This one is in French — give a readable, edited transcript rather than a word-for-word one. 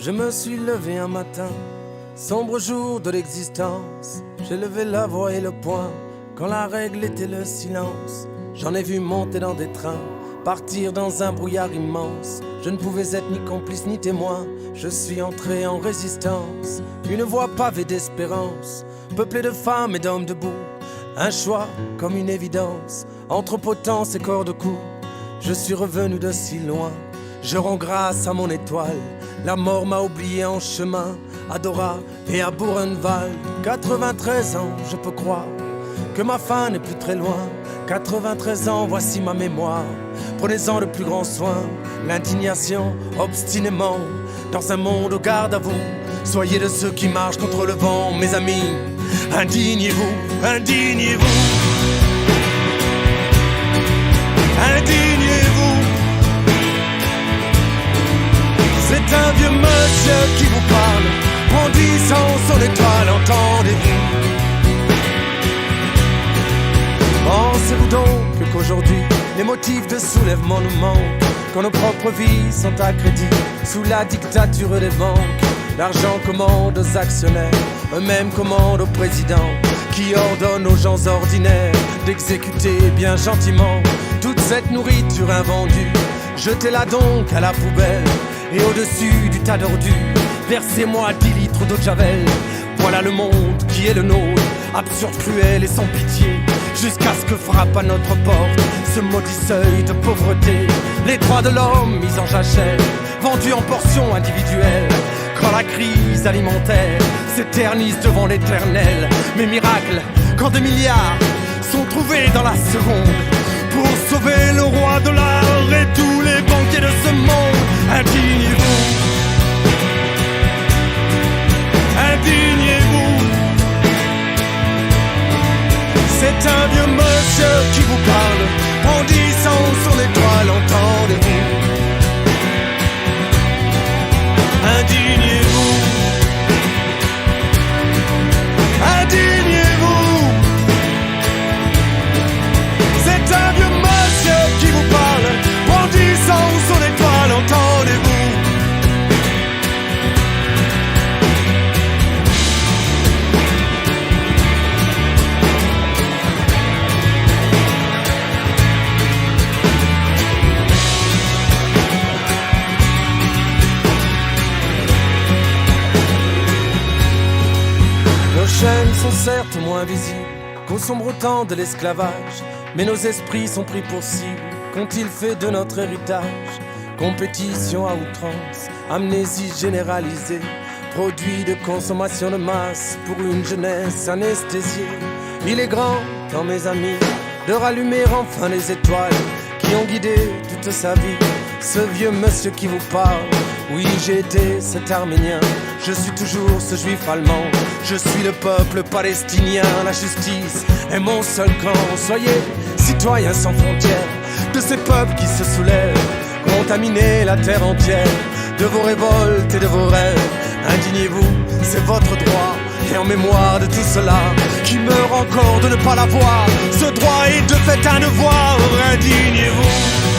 Je me suis levé un matin, sombre jour de l'existence. J'ai levé la voix et le poing, quand la règle était le silence. J'en ai vu monter dans des trains, partir dans un brouillard immense. Je ne pouvais être ni complice ni témoin, je suis entré en résistance. Une voie pavée d'espérance, peuplée de femmes et d'hommes debout. Un choix comme une évidence, entre potence et corps de cou. Je suis revenu de si loin, je rends grâce à mon étoile. La mort m'a oublié en chemin, à Dora et à Buchenwald. 93 ans, je peux croire que ma fin n'est plus très loin. 93 ans, voici ma mémoire. Prenez-en le plus grand soin. L'indignation, obstinément, dans un monde au garde à vous. Soyez de ceux qui marchent contre le vent, mes amis. Indignez-vous, indignez-vous. Indignez-vous. C'est un vieux monsieur qui vous parle, brandissant son étoile, entendez-vous? Pensez-vous donc qu'aujourd'hui, les motifs de soulèvement nous manquent, quand nos propres vies sont à crédit, sous la dictature des banques? L'argent commande aux actionnaires, eux-mêmes commandent aux présidents, qui ordonnent aux gens ordinaires d'exécuter bien gentiment toute cette nourriture invendue. Jetez-la donc à la poubelle, et au-dessus du tas d'ordures, versez-moi 10 litres d'eau de javel. Voilà le monde qui est le nôtre, absurde, cruel et sans pitié, jusqu'à ce que frappe à notre porte ce maudit seuil de pauvreté. Les droits de l'homme mis en jachère, vendus en portions individuelles, quand la crise alimentaire s'éternise devant l'éternel. Mais miracle, quand 2 milliards sont trouvés dans la seconde pour sauver le roi de l'art et tous les banquiers de ce monde. Indignez-vous, indignez-vous. C'est un vieux monsieur qui vous parle, brandissant son étoile, entendez-vous? Indignez-vous, indignez-vous. C'est un vieux monsieur qui vous parle, brandissant son étoile, entendez-vous? Nos chaînes sont certes moins visibles qu'au sombre temps de l'esclavage, mais nos esprits sont pris pour cible. Qu'ont-ils fait de notre héritage? Compétition à outrance, amnésie généralisée, produit de consommation de masse pour une jeunesse anesthésiée. Il est grand temps, mes amis, de rallumer enfin les étoiles qui ont guidé toute sa vie ce vieux monsieur qui vous parle. Oui, j'ai été cet Arménien, je suis toujours ce juif allemand. Je suis le peuple palestinien, la justice est mon seul camp. Soyez citoyens sans frontières de ces peuples qui se soulèvent, contaminer la terre entière de vos révoltes et de vos rêves. Indignez-vous, c'est votre droit. Et en mémoire de tout cela qui meurt encore de ne pas l'avoir, ce droit est de fait un devoir. Indignez-vous.